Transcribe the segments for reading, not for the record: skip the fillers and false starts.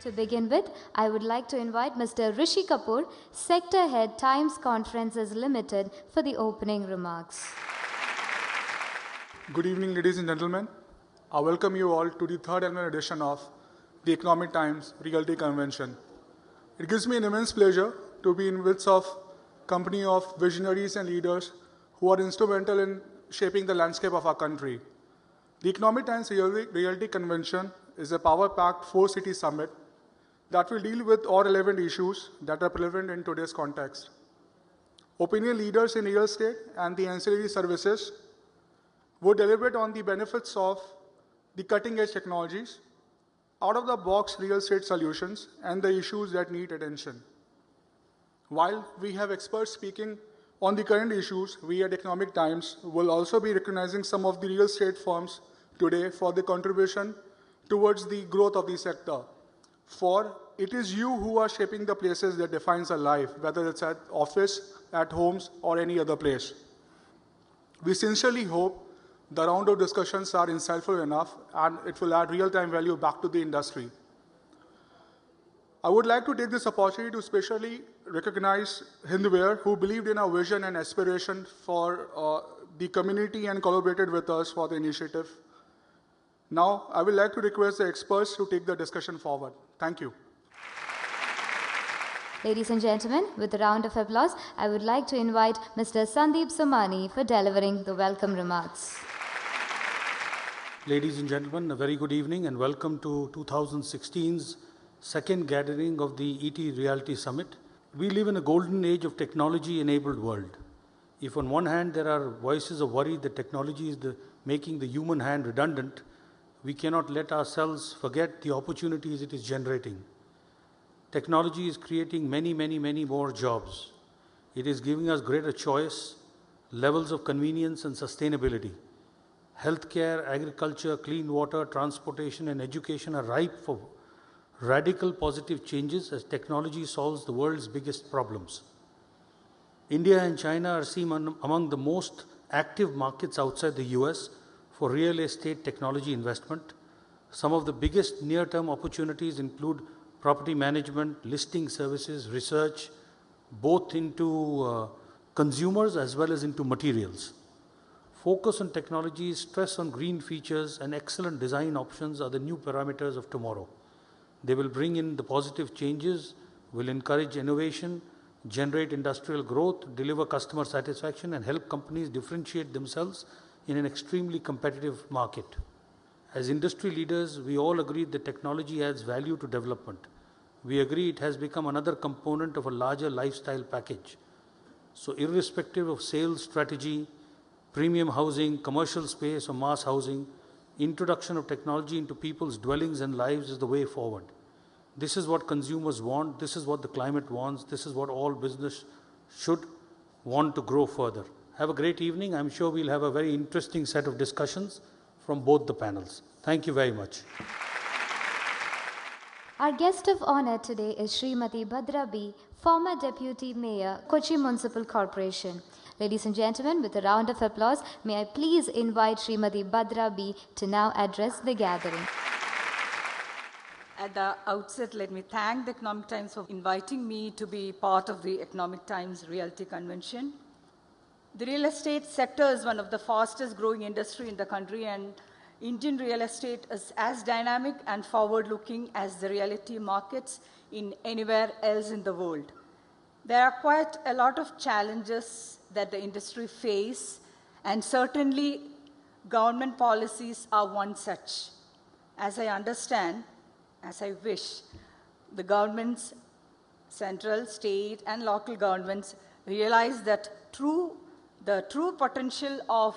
To begin with, I would like to invite Mr. Rishi Kapoor, Sector Head, Times Conferences Limited, for the opening remarks. Good evening, ladies and gentlemen. I welcome you all to the third annual edition of the Economic Times Realty Convention. It gives me an immense pleasure to be in midst of a company of visionaries and leaders who are instrumental in shaping the landscape of our country. The Economic Times Realty Convention is a power-packed four-city summit that will deal with all relevant issues that are relevant in today's context. Opinion leaders in real estate and the ancillary services would deliberate on the benefits of the cutting-edge technologies, out-of-the-box real estate solutions, and the issues that need attention. While we have experts speaking on the current issues, we at Economic Times will also be recognizing some of the real estate firms today for the contribution towards the growth of the sector. For it is you who are shaping the places that defines our life, whether it's at office, at homes, or any other place. We sincerely hope the round of discussions are insightful enough and it will add real-time value back to the industry. I would like to take this opportunity to specially recognize Hindware, who believed in our vision and aspiration for the community and collaborated with us for the initiative. Now, I would like to request the experts to take the discussion forward. Thank you. Ladies and gentlemen, with a round of applause, I would like to invite Mr. Sandeep Somani for delivering the welcome remarks. Ladies and gentlemen, a very good evening and welcome to 2016's second gathering of the ET Realty Summit. We live in a golden age of technology-enabled world. If on one hand there are voices of worry that technology is making the human hand redundant, we cannot let ourselves forget the opportunities it is generating. Technology is creating many more jobs. It is giving us greater choice, levels of convenience and sustainability. Healthcare, agriculture, clean water, transportation and education are ripe for radical positive changes as technology solves the world's biggest problems. India and China are seen among the most active markets outside the US for real estate technology investment. Some of the biggest near-term opportunities include property management, listing services, research, both into consumers as well as into materials. Focus on technology, stress on green features, and excellent design options are the new parameters of tomorrow. They will bring in the positive changes, will encourage innovation, generate industrial growth, deliver customer satisfaction, and help companies differentiate themselves in an extremely competitive market. As industry leaders, we all agree that technology adds value to development. We agree it has become another component of a larger lifestyle package. So irrespective of sales strategy, premium housing, commercial space or mass housing, introduction of technology into people's dwellings and lives is the way forward. This is what consumers want, this is what the climate wants, this is what all business should want to grow further. Have a great evening. I'm sure we'll have a very interesting set of discussions from both the panels. Thank you very much. Our guest of honor today is Srimati Bhadra B., former Deputy Mayor, Kochi Municipal Corporation. Ladies and gentlemen, with a round of applause, may I please invite Srimati Bhadra B. to now address the gathering. At the outset, let me thank the Economic Times for inviting me to be part of the Economic Times Realty Convention. The real estate sector is one of the fastest growing industry in the country, and Indian real estate is as dynamic and forward-looking as the realty markets in anywhere else in the world. There are quite a lot of challenges that the industry face, and certainly government policies are one such. As I understand, as I wish, the governments, central, state, and local governments realize that the true potential of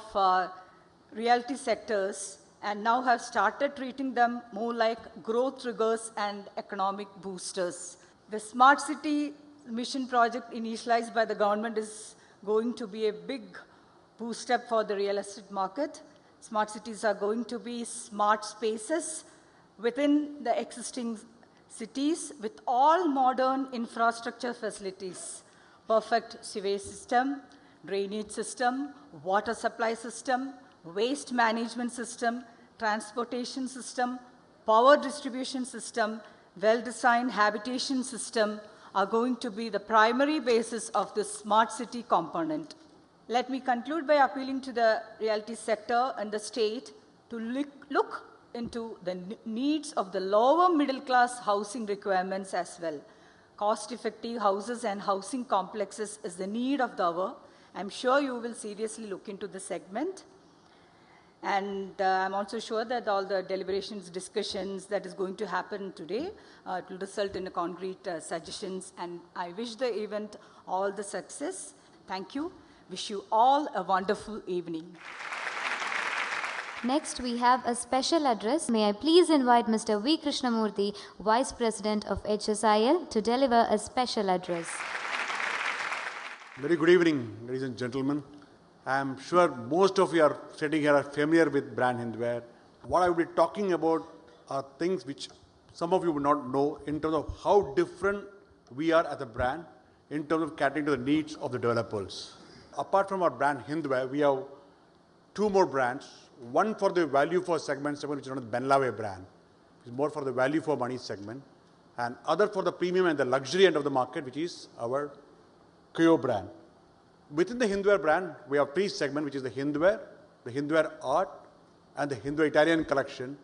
realty sectors and now have started treating them more like growth triggers and economic boosters. The Smart City Mission project initialized by the government is going to be a big boost up for the real estate market. Smart cities are going to be smart spaces within the existing cities with all modern infrastructure facilities, perfect sewage system, drainage system, water supply system, waste management system, transportation system, power distribution system, well-designed habitation system are going to be the primary basis of this smart city component. Let me conclude by appealing to the realty sector and the state to look into the needs of the lower middle class housing requirements as well. Cost-effective houses and housing complexes is the need of the hour. I'm sure you will seriously look into the segment. And I'm also sure that all the deliberations, discussions that is going to happen today will result in a concrete suggestions. And I wish the event all the success. Thank you. Wish you all a wonderful evening. Next, we have a special address. May I please invite Mr. V. Krishnamurthy, Vice President of HSIL, to deliver a special address. Very good evening, ladies and gentlemen. I am sure most of you are sitting here are familiar with brand Hindware. What I will be talking about are things which some of you would not know in terms of how different we are as a brand in terms of catering to the needs of the developers. Apart from our brand Hindware, we have two more brands. One for the value for segment, which is known as Benlave brand, which is more for the value for money segment, and other for the premium and the luxury end of the market, which is our Kyo brand. Within the Hindware brand, we have three segments, which is the Hindware Art, and the Hindware Italian collection.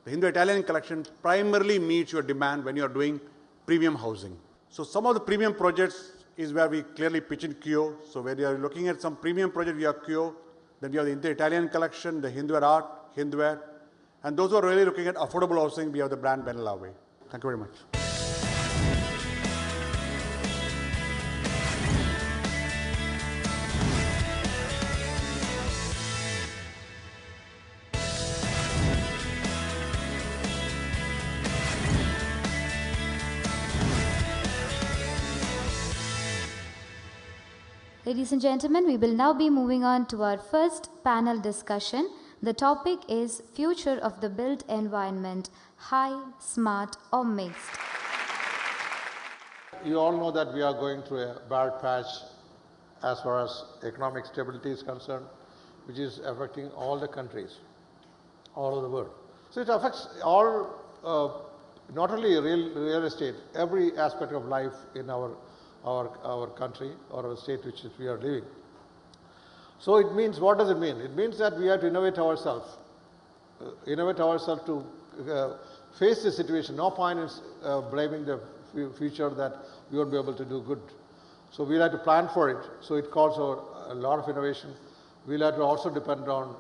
The Hindware Italian collection primarily meets your demand when you are doing premium housing. So some of the premium projects is where we clearly pitch in Kyo. So when you are looking at some premium project, we have Kyo. Then we have the Hindware Italian collection, the Hindware Art, Hindware. And those who are really looking at affordable housing, we have the brand Benlave. Thank you very much. Ladies and gentlemen, we will now be moving on to our first panel discussion. The topic is Future of the Built Environment, High, Smart or Mixed. You all know that we are going through a bad patch as far as economic stability is concerned, which is affecting all the countries, all over the world. So it affects all, not only real estate, every aspect of life in our country or our state which we are living. So it means, what does it mean? It means that we have to innovate ourselves to face the situation. No point in blaming the future that we won't be able to do good. So we'll have to plan for it. So it calls for a lot of innovation. We'll have to also depend on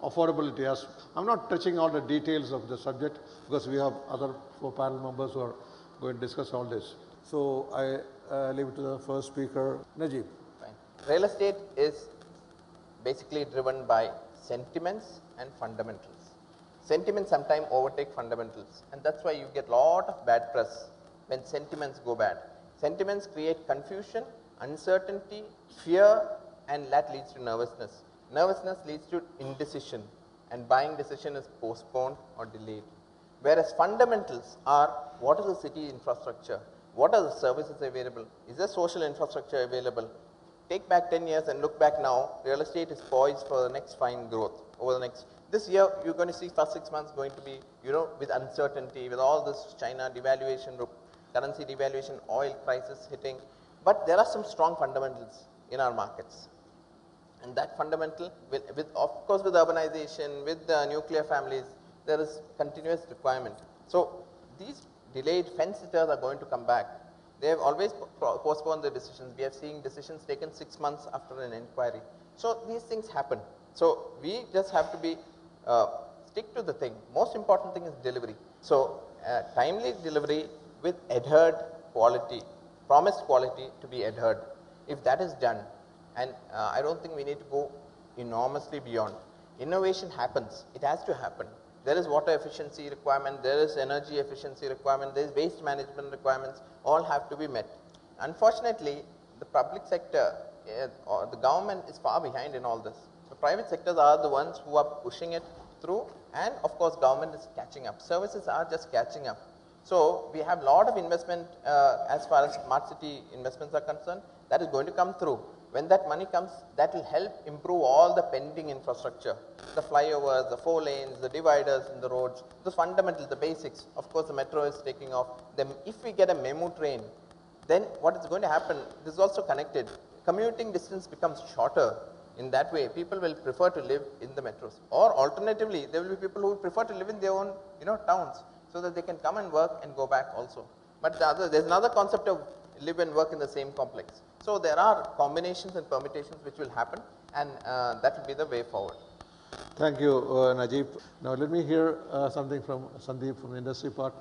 affordability. As I'm not touching all the details of the subject because we have other 4 panel members who are going to discuss all this. So I leave it to the first speaker, Najib. Fine. Real estate is basically driven by sentiments and fundamentals. Sentiments sometimes overtake fundamentals, and that's why you get a lot of bad press when sentiments go bad. Sentiments create confusion, uncertainty, fear, and that leads to nervousness. Nervousness leads to indecision, and buying decision is postponed or delayed. Whereas fundamentals are, what is the city infrastructure? What are the services available? Is there social infrastructure available? Take back 10 years and look back now, real estate is poised for the next fine growth. This year, you're going to see first 6 months going to be, with uncertainty, with all this China devaluation, currency devaluation, oil prices hitting. But there are some strong fundamentals in our markets. And that fundamental, of course with urbanization, with the nuclear families, there is continuous requirement. So these delayed fence sitters are going to come back. They have always postponed their decisions. We have seen decisions taken 6 months after an inquiry. So these things happen. So we just have to be stick to the thing. Most important thing is delivery. So timely delivery with adhered quality, promised quality to be adhered. If that is done, and I don't think we need to go enormously beyond. Innovation happens. It has to happen. There is water efficiency requirement, there is energy efficiency requirement, there is waste management requirements, all have to be met. Unfortunately, the public sector or the government is far behind in all this. The private sectors are the ones who are pushing it through, and of course government is catching up. Services are just catching up. So we have a lot of investment as far as smart city investments are concerned. That is going to come through. When that money comes, that will help improve all the pending infrastructure, the flyovers, the 4 lanes, the dividers in the roads, the fundamentals, the basics. Of course, the metro is taking off. Then if we get a memo train, then what is going to happen, this is also connected. Commuting distance becomes shorter. In that way, people will prefer to live in the metros. Or alternatively, there will be people who prefer to live in their own towns, so that they can come and work and go back also. But there's another concept of live and work in the same complex. So there are combinations and permutations which will happen, and that will be the way forward. Thank you, Najib. Now let me hear something from Sandeep from the industry part.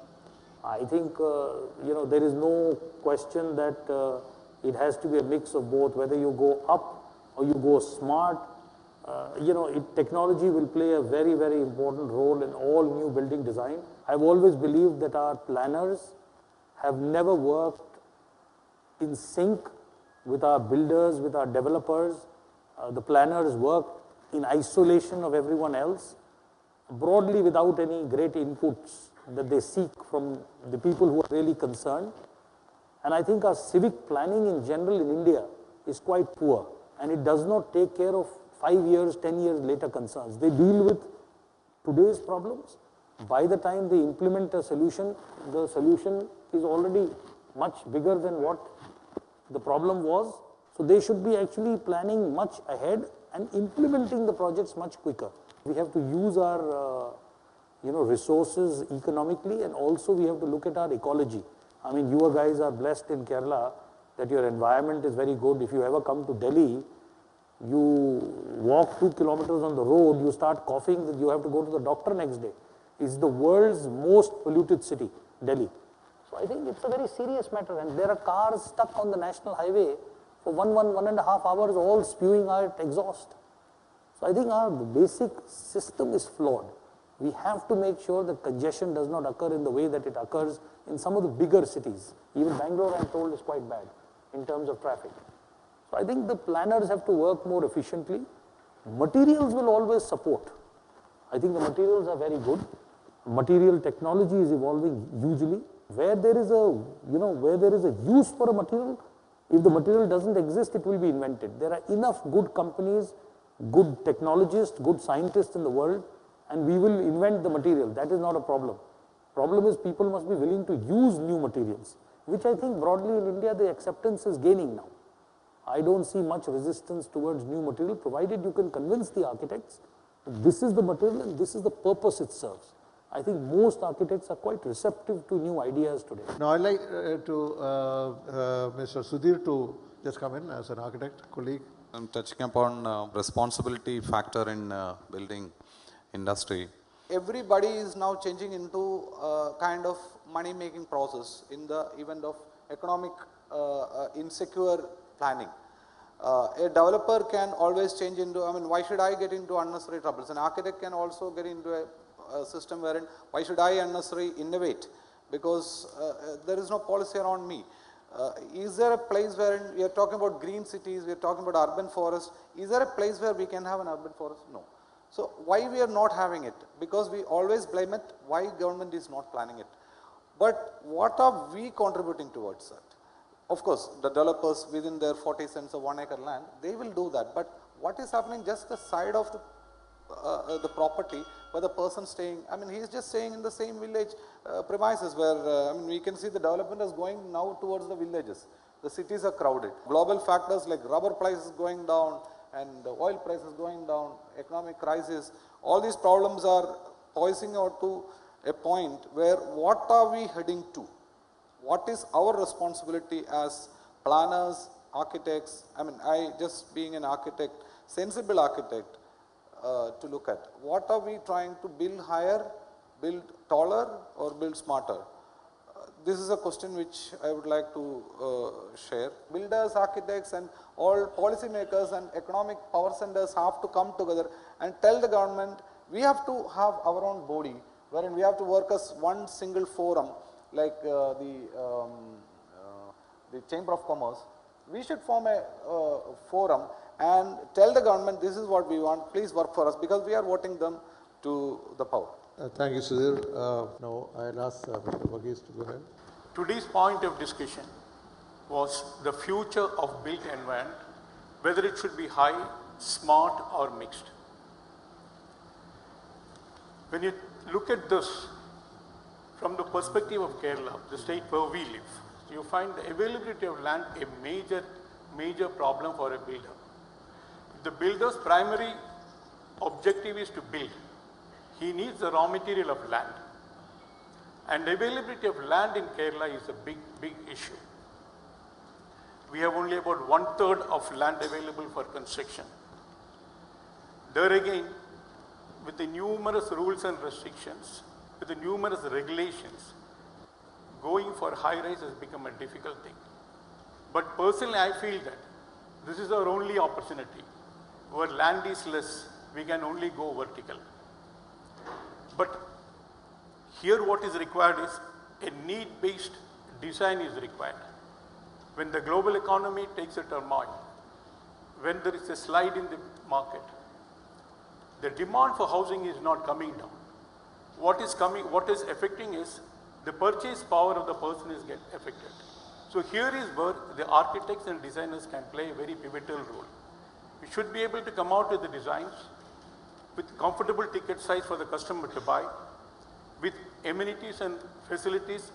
I think, there is no question that it has to be a mix of both, whether you go up or you go smart. Technology will play a very, very important role in all new building design. I've always believed that our planners have never worked in sync with our builders, with our developers. The planners work in isolation of everyone else, broadly without any great inputs that they seek from the people who are really concerned. And I think our civic planning in general in India is quite poor, and it does not take care of 5 years, 10 years later concerns. They deal with today's problems. By the time they implement a solution, the solution is already much bigger than what the problem was. So they should be actually planning much ahead and implementing the projects much quicker. We have to use our resources economically, and also we have to look at our ecology. I mean, you guys are blessed in Kerala that your environment is very good. If you ever come to Delhi, you walk 2 kilometers on the road, you start coughing that you have to go to the doctor next day. It's the world's most polluted city, Delhi. So I think it's a very serious matter, and there are cars stuck on the national highway for 1.5 hours, all spewing out exhaust. So I think our basic system is flawed. We have to make sure that congestion does not occur in the way that it occurs in some of the bigger cities. Even Bangalore, I'm told, is quite bad in terms of traffic. So I think the planners have to work more efficiently. Materials will always support. I think the materials are very good. Material technology is evolving hugely. Where there is a use for a material, if the material doesn't exist, it will be invented. There are enough good companies, good technologists, good scientists in the world, and we will invent the material. That is not a problem. Problem is people must be willing to use new materials, which I think broadly in India the acceptance is gaining now. I don't see much resistance towards new material, provided you can convince the architects that this is the material and this is the purpose it serves. I think most architects are quite receptive to new ideas today. Now I'd like Mr. Sudhir to just come in as an architect, colleague. I'm touching upon responsibility factor in building industry. Everybody is now changing into a kind of money-making process in the event of economic insecure planning. A developer can always change into, why should I get into unnecessary troubles? An architect can also get into a system wherein, why should I unnecessarily innovate? Because there is no policy around me. Is there a place where we are talking about green cities, we are talking about urban forests, is there a place where we can have an urban forest? No. So why we are not having it? Because we always blame it, why government is not planning it. But what are we contributing towards that? Of course, the developers within their 40 cents of 1 acre land, they will do that. But what is happening just the side of the property where the person staying, he is just staying in the same village premises where, we can see the development is going now towards the villages. The cities are crowded. Global factors like rubber prices going down and oil prices going down, economic crisis, all these problems are poising out to a point where what are we heading to? What is our responsibility as planners, architects? I just being an architect, sensible architect, to look at. What are we trying to build higher, build taller, or build smarter? This is a question which I would like to share. Builders, architects, and all policymakers and economic power centers have to come together and tell the government, we have to have our own body, wherein we have to work as one single forum, like the Chamber of Commerce. We should form a forum and tell the government, this is what we want, please work for us, because we are voting them to the power. Thank you, Sudhir. Now I'll ask Mr. Varghese to go ahead. Today's point of discussion was the future of built environment, whether it should be high, smart or mixed. When you look at this from the perspective of Kerala, the state where we live, you find the availability of land a major problem for a builder. If the builder's primary objective is to build, he needs the raw material of land. And availability of land in Kerala is a big issue. We have only about 1/3 of land available for construction. There again, with the numerous rules and restrictions, with the numerous regulations, going for high-rise has become a difficult thing. But personally, I feel that this is our only opportunity. Where land is less, we can only go vertical. But here what is required is a need-based design is required. When the global economy takes a turmoil, when there is a slide in the market, the demand for housing is not coming down. What is affecting is the purchase power of the person is get affected. So here is where the architects and designers can play a very pivotal role. We should be able to come out with the designs with comfortable ticket size for the customer to buy, with amenities and facilities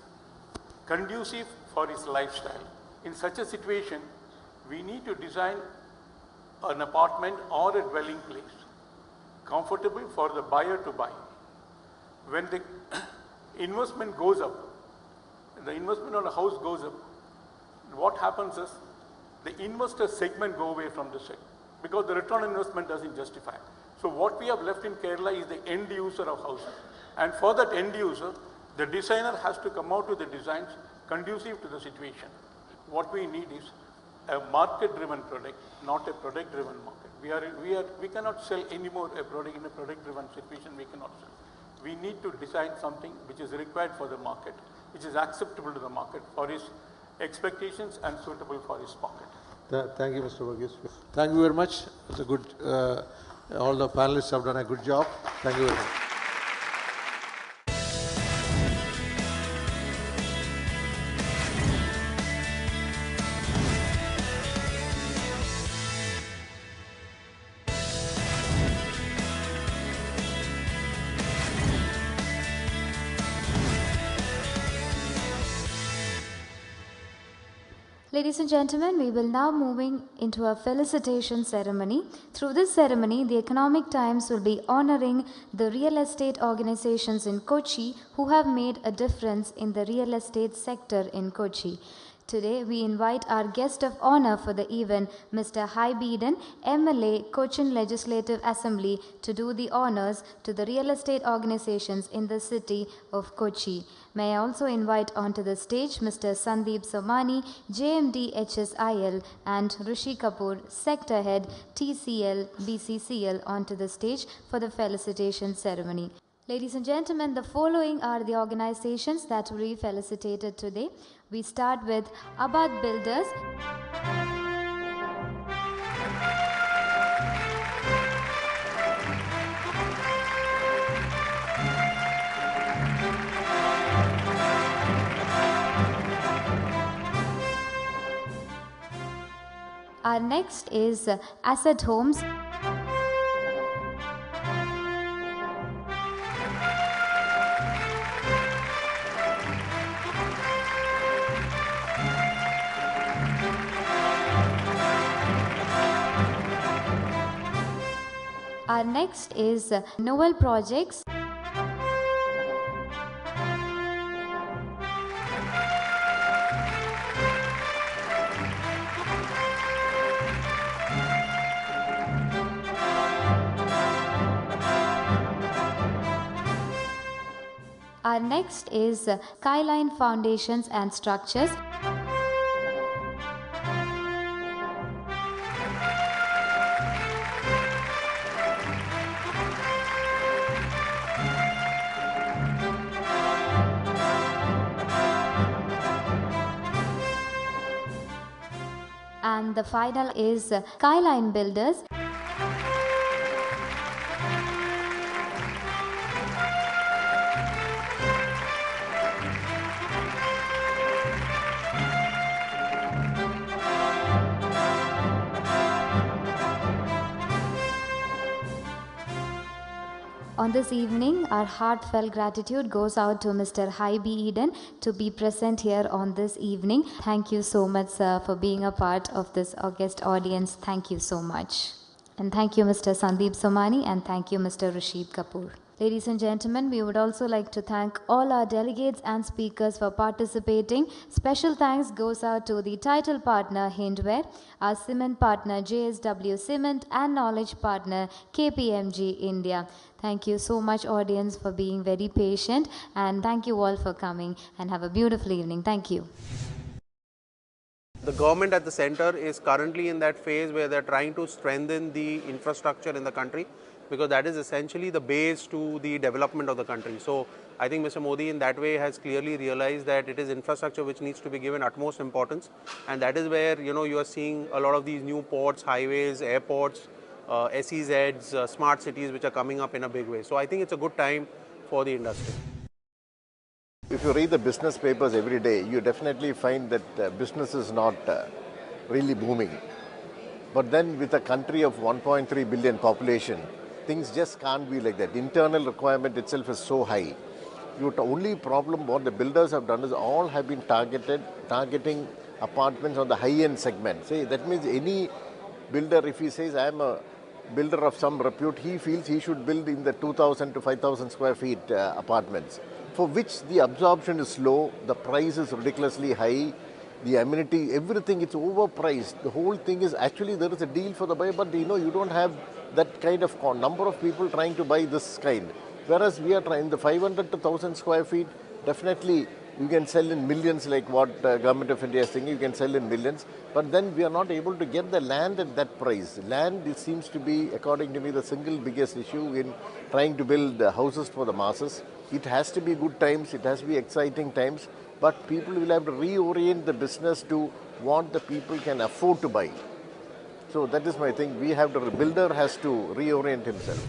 conducive for his lifestyle. In such a situation, we need to design an apartment or a dwelling place comfortable for the buyer to buy. When the investment goes up, the investment on a house goes up, what happens is the investor segment go away from the segment because the return on investment doesn't justify. So what we have left in Kerala is the end user of housing. And for that end user, the designer has to come out with the designs conducive to the situation. What we need is a market-driven product, not a product-driven market. We cannot sell anymore a product in a product-driven situation. We cannot sell. We need to design something which is required for the market, which is acceptable to the market for his expectations and suitable for his pocket. Thank you, Mr. Varghese. Thank you very much. It's a good. All the panelists have done a good job. Thank you very much. Ladies and gentlemen, we will now moving into a felicitation ceremony. Through this ceremony, the Economic Times will be honoring the real estate organizations in Kochi who have made a difference in the real estate sector in Kochi. Today, we invite our guest of honor for the event, Mr. Hybeden, MLA, Cochin Legislative Assembly, to do the honors to the real estate organizations in the city of Kochi. May I also invite onto the stage Mr. Sandeep Somani, JMD HSIL, and Rishi Kapoor, Sector Head, TCL, BCCL, onto the stage for the felicitation ceremony. Ladies and gentlemen, the following are the organizations that will be felicitated today. We start with Abad Builders. Our next is Asset Homes. Our next is Novel Projects. Our next is Skyline Foundations and Structures. And the final is Skyline Builders. On this evening, our heartfelt gratitude goes out to Mr. Hybe Eden to be present here on this evening. Thank you so much, sir, for being a part of this august audience. Thank you so much. And thank you, Mr. Sandeep Somani, and thank you, Mr. Rashid Kapoor. Ladies and gentlemen, we would also like to thank all our delegates and speakers for participating. Special thanks goes out to the title partner Hindware, our cement partner JSW Cement, and knowledge partner KPMG India. Thank you so much, audience, for being very patient, and thank you all for coming, and have a beautiful evening. Thank you. The government at the center is currently in that phase where they're trying to strengthen the infrastructure in the country, because that is essentially the base to the development of the country. So I think Mr. Modi in that way has clearly realized that it is infrastructure which needs to be given utmost importance, and that is where you are seeing a lot of these new ports, highways, airports, SEZs, smart cities which are coming up in a big way. So I think it's a good time for the industry. If you read the business papers every day, you definitely find that business is not really booming. But then with a country of 1.3 billion population, things just can't be like that. Internal requirement itself is so high. The only problem what the builders have done is all have been targeting apartments on the high-end segment. See, that means any builder, if he says I am a builder of some repute, he feels he should build in the 2,000 to 5,000 square feet apartments, for which the absorption is slow, the price is ridiculously high, the amenity, everything, it's overpriced. The whole thing is actually there is a deal for the buyer, but you don't have that kind of number of people trying to buy this kind. Whereas we are trying the 500 to 1,000 square feet, definitely you can sell in millions like what Government of India is thinking, you can sell in millions, but then we are not able to get the land at that price. Land it seems to be, according to me, the single biggest issue in trying to build houses for the masses. It has to be good times, it has to be exciting times, but people will have to reorient the business to what the people can afford to buy. So that is my thing. The builder has to reorient himself.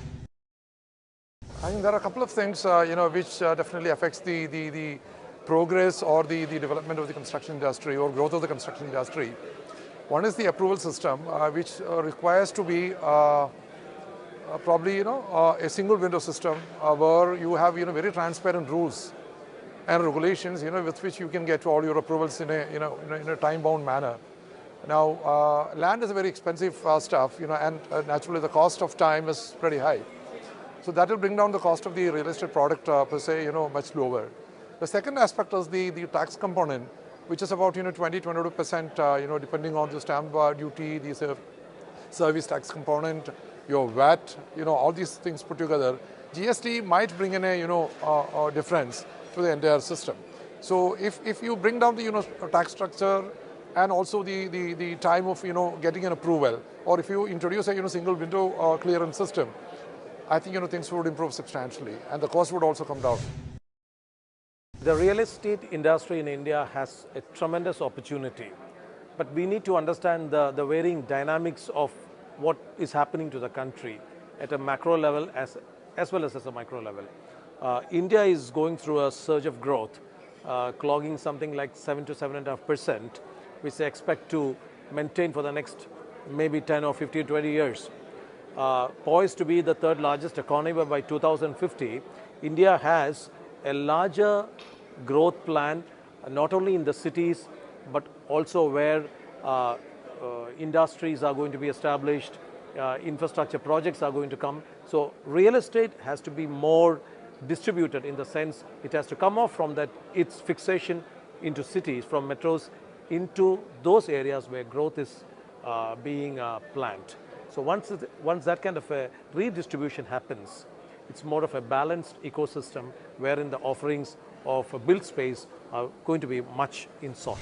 I think there are a couple of things, which definitely affects the progress or the development of the construction industry or growth of the construction industry. One is the approval system, which requires to be probably a single window system where you have very transparent rules and regulations with which you can get all your approvals in a time-bound manner. Now, land is a very expensive stuff, and naturally the cost of time is pretty high. So that will bring down the cost of the real estate product per se, much lower. The second aspect is the tax component, which is about 20–22%, depending on the stamp duty, the service tax component, your VAT, all these things put together. GST might bring in a difference to the entire system. So if you bring down the tax structure and also the time of getting an approval, or if you introduce a single window clearance system, I think things would improve substantially and the cost would also come down. The real estate industry in India has a tremendous opportunity, but we need to understand the varying dynamics of what is happening to the country at a macro level as well as a micro level. India is going through a surge of growth, clogging something like 7 to 7.5%, which they expect to maintain for the next maybe 10 or 15, 20 years. Poised to be the third largest economy by 2050, India has a larger growth plan, not only in the cities, but also where industries are going to be established, infrastructure projects are going to come. So real estate has to be more distributed in the sense it has to come off from its fixation into cities, from metros into those areas where growth is being planned. So once that kind of a redistribution happens, it's more of a balanced ecosystem wherein the offerings of a built space are going to be much in sought.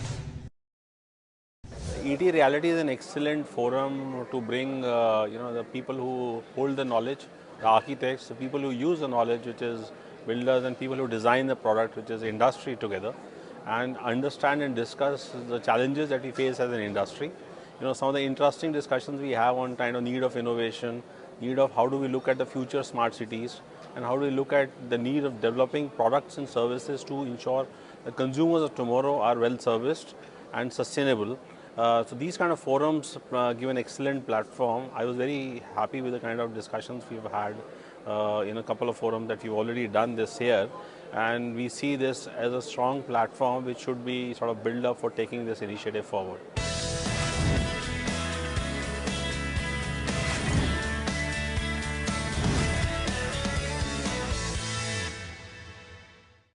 ET Reality is an excellent forum to bring the people who hold the knowledge, the architects, the people who use the knowledge, which is builders, and people who design the product, which is industry, together, and understand and discuss the challenges that we face as an industry. Some of the interesting discussions we have on kind of need of innovation, need of how do we look at the future smart cities, and how do we look at the need of developing products and services to ensure the consumers of tomorrow are well serviced and sustainable. So these kind of forums give an excellent platform. I was very happy with the kind of discussions we've had in a couple of forums that we've already done this year. And we see this as a strong platform which should be sort of built up for taking this initiative forward.